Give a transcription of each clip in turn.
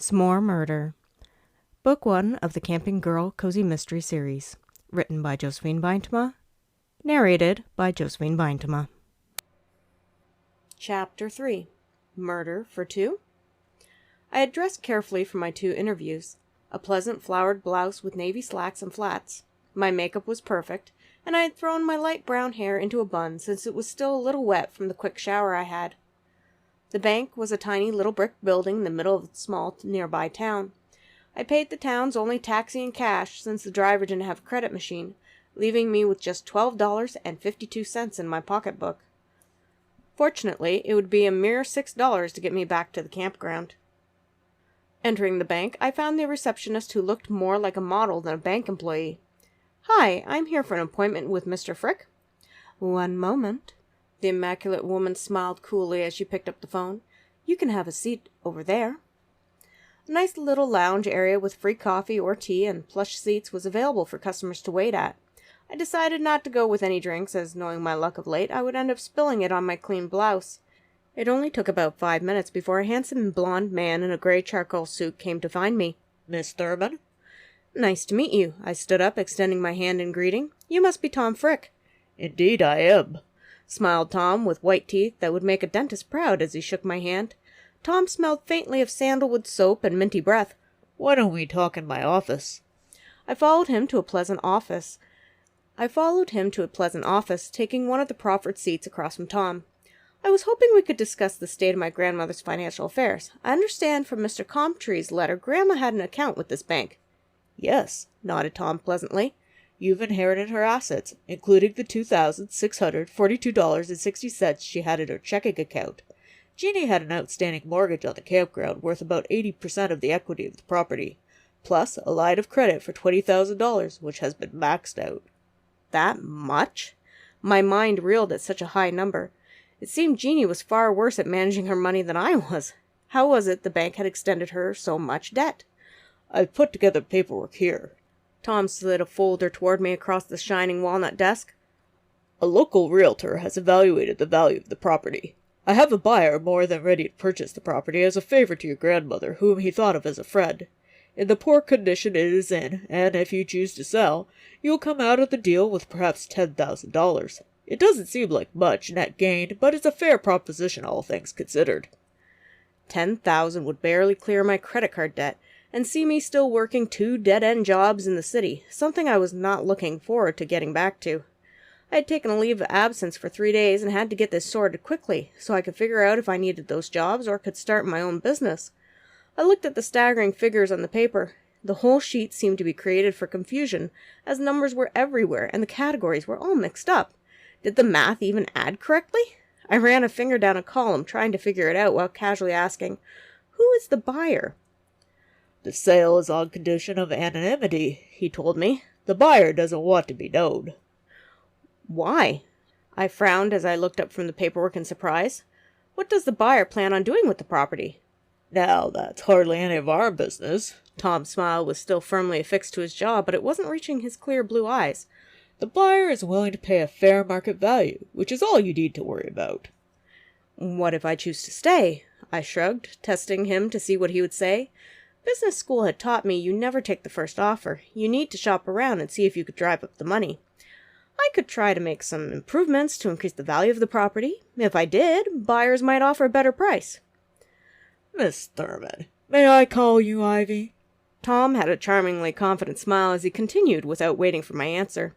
S'more Murder. Book 1 of the Camping Girl Cozy Mystery Series. Written by Josephine Beintema. Narrated by Josephine Beintema. Chapter 3. Murder for Two? I had dressed carefully for my 2 interviews. A pleasant flowered blouse with navy slacks and flats. My makeup was perfect, and I had thrown my light brown hair into a bun since it was still a little wet from the quick shower I had. The bank was a tiny little brick building in the middle of a small nearby town. I paid the town's only taxi in cash since the driver didn't have a credit machine, leaving me with just $12.52 in my pocketbook. Fortunately, it would be a mere $6 to get me back to the campground. Entering the bank, I found the receptionist who looked more like a model than a bank employee. "Hi, I'm here for an appointment with Mr. Frick." "One moment." The immaculate woman smiled coolly as she picked up the phone. "You can have a seat over there." A nice little lounge area with free coffee or tea and plush seats was available for customers to wait at. I decided not to go with any drinks, as knowing my luck of late, I would end up spilling it on my clean blouse. It only took about 5 minutes before a handsome blond man in a gray charcoal suit came to find me. "Miss Thurman?" "Nice to meet you." I stood up, extending my hand in greeting. "You must be Tom Frick." "Indeed I am," smiled Tom, with white teeth that would make a dentist proud as he shook my hand. Tom smelled faintly of sandalwood soap and minty breath. "Why don't we talk in my office?" I followed him to a pleasant office, taking one of the proffered seats across from Tom. "I was hoping we could discuss the state of my grandmother's financial affairs. I understand from Mr. Comtree's letter Grandma had an account with this bank." "Yes," nodded Tom pleasantly. "You've inherited her assets, including the $2,642.60 she had in her checking account. Jeannie had an outstanding mortgage on the campground worth about 80% of the equity of the property, plus a line of credit for $20,000, which has been maxed out." That much? My mind reeled at such a high number. It seemed Jeannie was far worse at managing her money than I was. How was it the bank had extended her so much debt? "I've put together paperwork here." Tom slid a folder toward me across the shining walnut desk. "A local realtor has evaluated the value of the property. I have a buyer more than ready to purchase the property as a favor to your grandmother, whom he thought of as a friend. In the poor condition it is in, and if you choose to sell, you will come out of the deal with perhaps $10,000. It doesn't seem like much net gain, but it's a fair proposition, all things considered." 10,000 would barely clear my credit card debt, and see me still working 2 dead-end jobs in the city, something I was not looking forward to getting back to. I had taken a leave of absence for 3 days and had to get this sorted quickly, so I could figure out if I needed those jobs or could start my own business. I looked at the staggering figures on the paper. The whole sheet seemed to be created for confusion, as numbers were everywhere and the categories were all mixed up. Did the math even add correctly? I ran a finger down a column, trying to figure it out while casually asking, "Who is the buyer?" "The sale is on condition of anonymity," he told me. "The buyer doesn't want to be known." "Why?" I frowned as I looked up from the paperwork in surprise. "What does the buyer plan on doing with the property?" "Now, that's hardly any of our business." Tom's smile was still firmly affixed to his jaw, but it wasn't reaching his clear blue eyes. "The buyer is willing to pay a fair market value, which is all you need to worry about." "What if I choose to stay?" I shrugged, testing him to see what he would say. Business school had taught me you never take the first offer. You need to shop around and see if you could drive up the money. I could try to make some improvements to increase the value of the property. If I did, buyers might offer a better price. "Miss Thurman, may I call you Ivy?" Tom had a charmingly confident smile as he continued without waiting for my answer.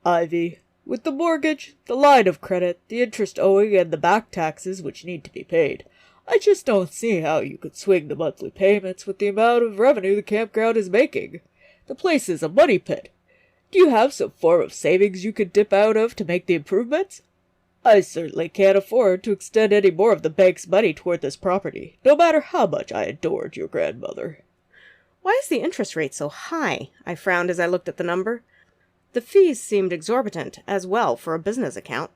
"Ivy, with the mortgage, the line of credit, the interest owing, and the back taxes which need to be paid, I just don't see how you could swing the monthly payments with the amount of revenue the campground is making. The place is a money pit. Do you have some form of savings you could dip out of to make the improvements? I certainly can't afford to extend any more of the bank's money toward this property, no matter how much I adored your grandmother." "Why is the interest rate so high?" I frowned as I looked at the number. The fees seemed exorbitant, as well, for a business account.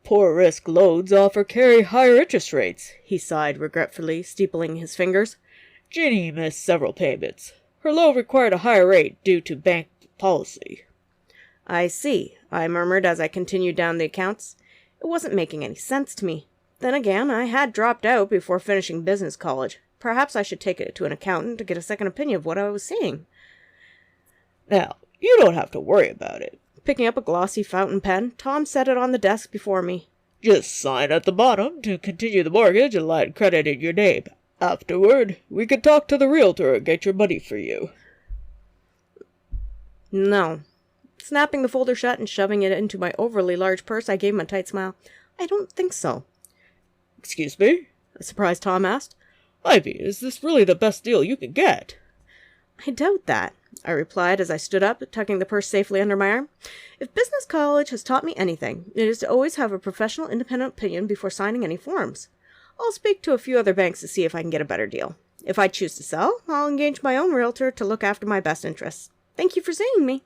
"Poor risk loans carry higher interest rates," he sighed regretfully, steepling his fingers. "Jeannie missed several payments. Her loan required a higher rate due to bank policy." "I see," I murmured as I continued down the accounts. It wasn't making any sense to me. Then again, I had dropped out before finishing business college. Perhaps I should take it to an accountant to get a second opinion of what I was seeing. Now, you don't have to worry about it. Picking up a glossy fountain pen, Tom set it on the desk before me. Just sign at the bottom to continue the mortgage and line credit in your name. Afterward, we can talk to the realtor and get your money for you. No. Snapping the folder shut and shoving it into my overly large purse, I gave him a tight smile. I don't think so. Excuse me? The surprised Tom asked. Ivy, is this really the best deal you can get? I doubt that, I replied as I stood up, tucking the purse safely under my arm. If business college has taught me anything, it is to always have a professional independent opinion before signing any forms. I'll speak to a few other banks to see if I can get a better deal. If I choose to sell, I'll engage my own realtor to look after my best interests. Thank you for seeing me.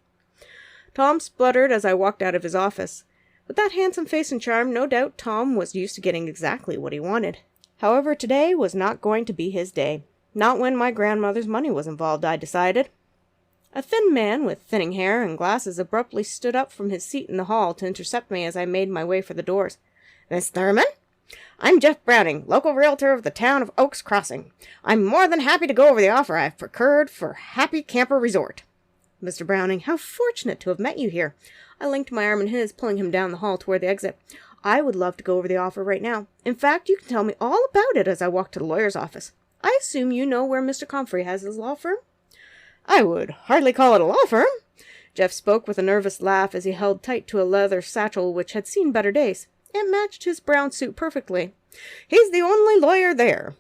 Tom spluttered as I walked out of his office. With that handsome face and charm, no doubt Tom was used to getting exactly what he wanted. However, today was not going to be his day. Not when my grandmother's money was involved, I decided. A thin man with thinning hair and glasses abruptly stood up from his seat in the hall to intercept me as I made my way for the doors. Miss Thurman? I'm Jeff Browning, local realtor of the town of Oaks Crossing. I'm more than happy to go over the offer I've procured for Happy Camper Resort. Mr. Browning, how fortunate to have met you here. I linked my arm in his, pulling him down the hall toward the exit. I would love to go over the offer right now. In fact, you can tell me all about it as I walk to the lawyer's office. I assume you know where Mr. Comfrey has his law firm? I would hardly call it a law firm. Jeff spoke with a nervous laugh as he held tight to a leather satchel which had seen better days. It matched his brown suit perfectly. He's the only lawyer there.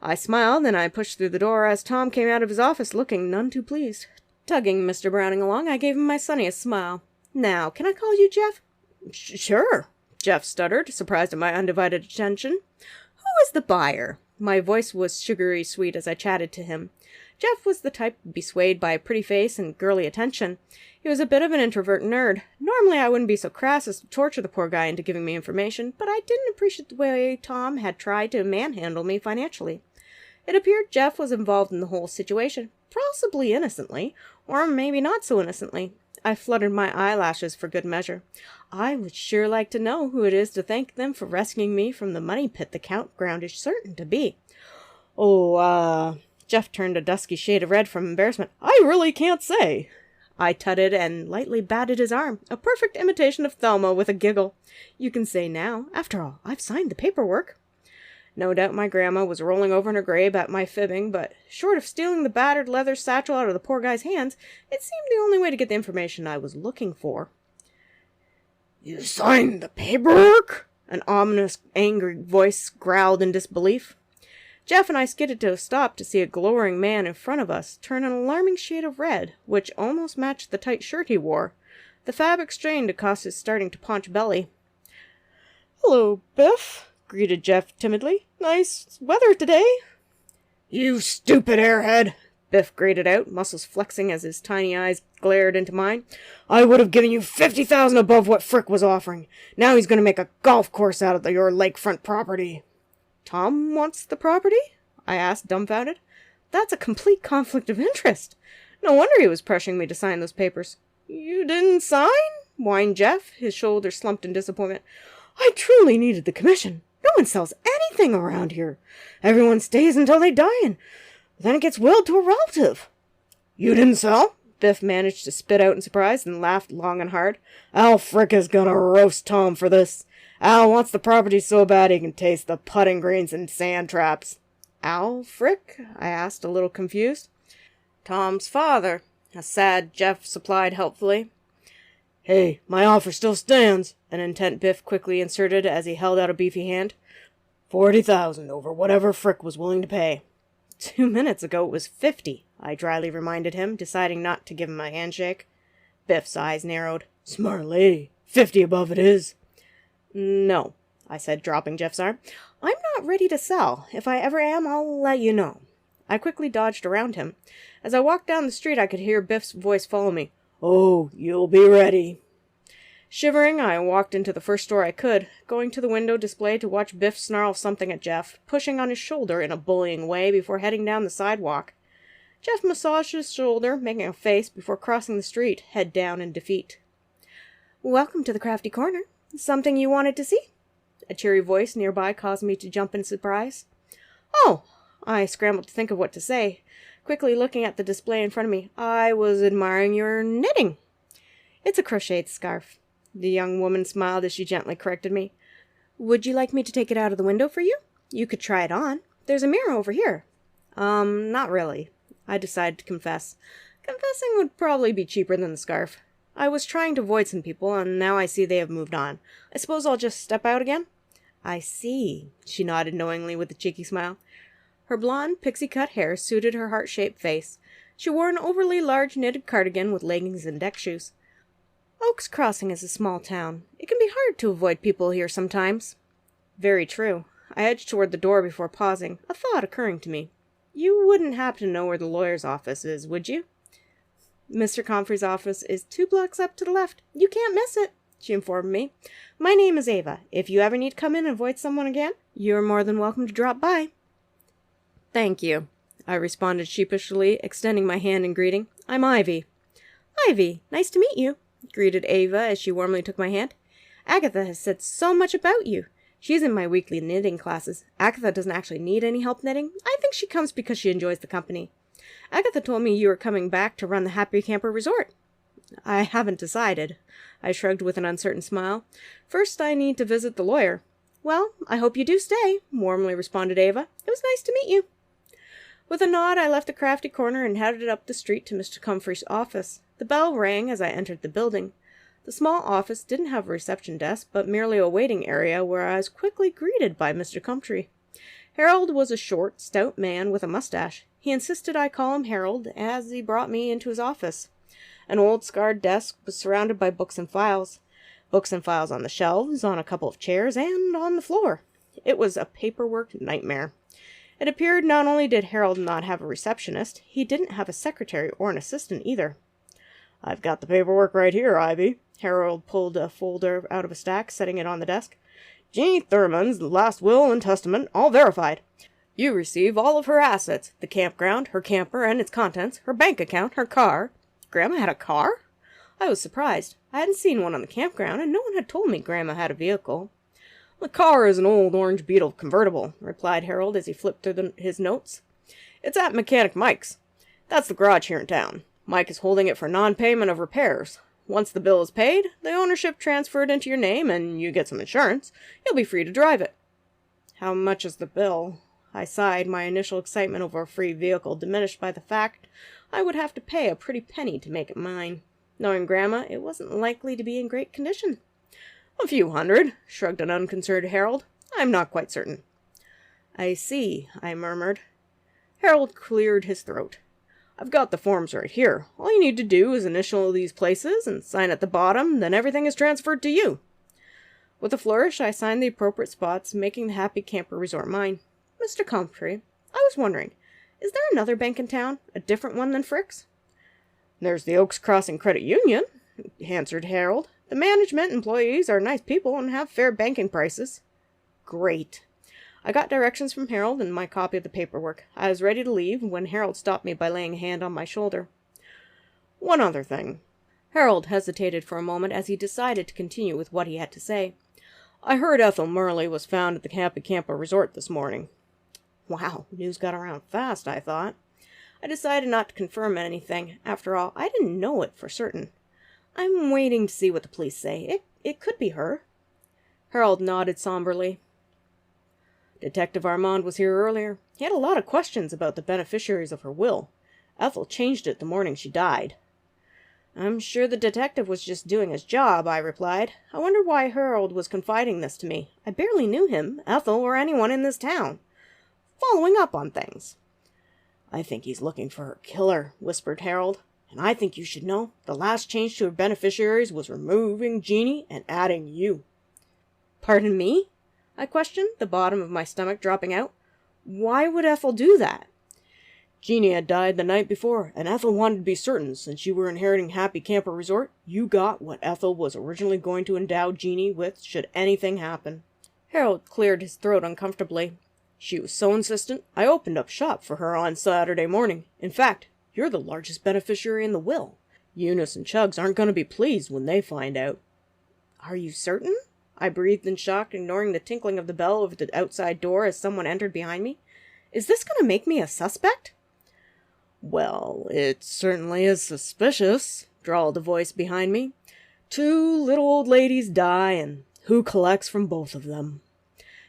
I smiled, and I pushed through the door as Tom came out of his office looking none too pleased. Tugging Mr. Browning along, I gave him my sunniest smile. Now, can I call you Jeff? Sure, Jeff stuttered, surprised at my undivided attention. Who is the buyer? My voice was sugary sweet as I chatted to him. Jeff was the type to be swayed by a pretty face and girly attention. He was a bit of an introvert nerd. Normally I wouldn't be so crass as to torture the poor guy into giving me information, but I didn't appreciate the way Tom had tried to manhandle me financially. It appeared Jeff was involved in the whole situation, possibly innocently, or maybe not so innocently. I fluttered my eyelashes for good measure. I would sure like to know who it is to thank them for rescuing me from the money pit the campground is certain to be. Jeff turned a dusky shade of red from embarrassment. I really can't say. I tutted and lightly batted his arm, a perfect imitation of Thelma with a giggle. You can say now. After all, I've signed the paperwork. No doubt my grandma was rolling over in her grave at my fibbing, but short of stealing the battered leather satchel out of the poor guy's hands, it seemed the only way to get the information I was looking for. You signed the paperwork? An ominous, angry voice growled in disbelief. Jeff and I skidded to a stop to see a glowering man in front of us turn an alarming shade of red, which almost matched the tight shirt he wore. The fabric strained across his starting to paunch belly. Hello, Biff, greeted Jeff timidly. Nice weather today. You stupid airhead, Biff grated out, muscles flexing as his tiny eyes glared into mine. I would have given you 50,000 above what Frick was offering. Now he's going to make a golf course out of your lakefront property. Tom wants the property? I asked, dumbfounded. That's a complete conflict of interest. No wonder he was pressuring me to sign those papers. You didn't sign? Whined Jeff, his shoulders slumped in disappointment. I truly needed the commission. No one sells anything around here. Everyone stays until they die, and then it gets willed to a relative. You didn't sell? Biff managed to spit out in surprise and laughed long and hard. Al Frick is gonna roast Tom for this. Al wants the property so bad he can taste the putting greens and sand traps. Al Frick? I asked, a little confused. Tom's father, a sad Jeff supplied helpfully. Hey, my offer still stands, an intent Biff quickly inserted as he held out a beefy hand. 40,000 over whatever Frick was willing to pay. 2 minutes ago it was 50, I dryly reminded him, deciding not to give him a handshake. Biff's eyes narrowed. Smart lady. 50 above it is. No, I said, dropping Jeff's arm. I'm not ready to sell. If I ever am, I'll let you know. I quickly dodged around him. As I walked down the street, I could hear Biff's voice follow me. Oh, you'll be ready. Shivering, I walked into the first store I could, going to the window display to watch Biff snarl something at Jeff, pushing on his shoulder in a bullying way before heading down the sidewalk. Jeff massaged his shoulder, making a face before crossing the street, head down in defeat. Welcome to the Crafty Corner. Something you wanted to see? A cheery voice nearby caused me to jump in surprise. Oh, I scrambled to think of what to say. Quickly looking at the display in front of me, I was admiring your knitting. It's a crocheted scarf. The young woman smiled as she gently corrected me. Would you like me to take it out of the window for you? You could try it on. There's a mirror over here. Not really. I decided to confess. Confessing would probably be cheaper than the scarf. I was trying to avoid some people, and now I see they have moved on. I suppose I'll just step out again? I see. She nodded knowingly with a cheeky smile. Her blonde, pixie-cut hair suited her heart-shaped face. She wore an overly large knitted cardigan with leggings and deck shoes. Oaks Crossing is a small town. It can be hard to avoid people here sometimes. Very true. I edged toward the door before pausing, a thought occurring to me. You wouldn't happen to know where the lawyer's office is, would you? Mr. Comfrey's office is 2 blocks up to the left. You can't miss it, she informed me. My name is Ava. If you ever need to come in and avoid someone again, you're more than welcome to drop by. Thank you, I responded sheepishly, extending my hand in greeting. I'm Ivy. Ivy, nice to meet you, greeted Ava as she warmly took my hand. Agatha has said so much about you. She's in my weekly knitting classes. Agatha doesn't actually need any help knitting. I think she comes because she enjoys the company. Agatha told me you were coming back to run the Happy Camper Resort. I haven't decided, I shrugged with an uncertain smile. First, I need to visit the lawyer. Well, I hope you do stay, warmly responded Ava. It was nice to meet you. With a nod, I left the crafty corner and headed up the street to Mr. Comfrey's office. The bell rang as I entered the building. The small office didn't have a reception desk, but merely a waiting area where I was quickly greeted by Mr. Comfrey. Harold was a short, stout man with a mustache. He insisted I call him Harold as he brought me into his office. An old scarred desk was surrounded by books and files. Books and files on the shelves, on a couple of chairs, and on the floor. It was a paperwork nightmare. It appeared not only did Harold not have a receptionist, he didn't have a secretary or an assistant either. I've got the paperwork right here, Ivy. Harold pulled a folder out of a stack, setting it on the desk. Jeannie Thurman's last will and testament, all verified. You receive all of her assets, the campground, her camper and its contents, her bank account, her car. Grandma had a car? I was surprised. I hadn't seen one on the campground, and no one had told me Grandma had a vehicle. The car is an old orange Beetle convertible, replied Harold as he flipped through his notes. It's at Mechanic Mike's. That's the garage here in town. Mike is holding it for non-payment of repairs. Once the bill is paid, the ownership transferred into your name, and you get some insurance. You'll be free to drive it. How much is the bill? I sighed, my initial excitement over a free vehicle diminished by the fact I would have to pay a pretty penny to make it mine. Knowing Grandma, it wasn't likely to be in great condition. A few hundred, shrugged an unconcerned Harold. I'm not quite certain. I see, I murmured. Harold cleared his throat. I've got the forms right here. All you need to do is initial these places and sign at the bottom, then everything is transferred to you. With a flourish, I signed the appropriate spots, making the Happy Camper Resort mine. Mr. Comfrey, I was wondering, is there another bank in town? A different one than Frick's? There's the Oaks Crossing Credit Union, answered Harold. The management employees are nice people and have fair banking prices. Great. I got directions from Harold and my copy of the paperwork. I was ready to leave when Harold stopped me by laying a hand on my shoulder. One other thing. Harold hesitated for a moment as he decided to continue with what he had to say. I heard Ethel Murley was found at the Happy Camper Resort this morning. Wow, news got around fast, I thought. I decided not to confirm anything. After all, I didn't know it for certain. I'm waiting to see what the police say. It could be her. Harold nodded somberly. Detective Armand was here earlier. He had a lot of questions about the beneficiaries of her will. Ethel changed it the morning she died. I'm sure the detective was just doing his job, I replied. I wonder why Harold was confiding this to me. I barely knew him, Ethel, or anyone in this town. Following up on things. I think he's looking for her killer, whispered Harold. And I think you should know the last change to her beneficiaries was removing Jeannie and adding you. Pardon me? I questioned, the bottom of my stomach dropping out. Why would Ethel do that? Jeannie had died the night before, and Ethel wanted to be certain, since you were inheriting Happy Camper Resort, you got what Ethel was originally going to endow Jeannie with should anything happen. Harold cleared his throat uncomfortably. She was so insistent, I opened up shop for her on Saturday morning. In fact, you're the largest beneficiary in the will. Eunice and Chugs aren't going to be pleased when they find out. Are you certain? I breathed in shock, ignoring the tinkling of the bell over the outside door as someone entered behind me. Is this going to make me a suspect? Well, it certainly is suspicious, drawled a voice behind me. 2 little old ladies die, and who collects from both of them?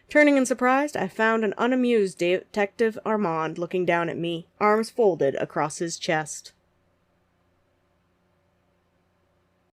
Turning in surprise, I found an unamused Detective Armand looking down at me, arms folded across his chest.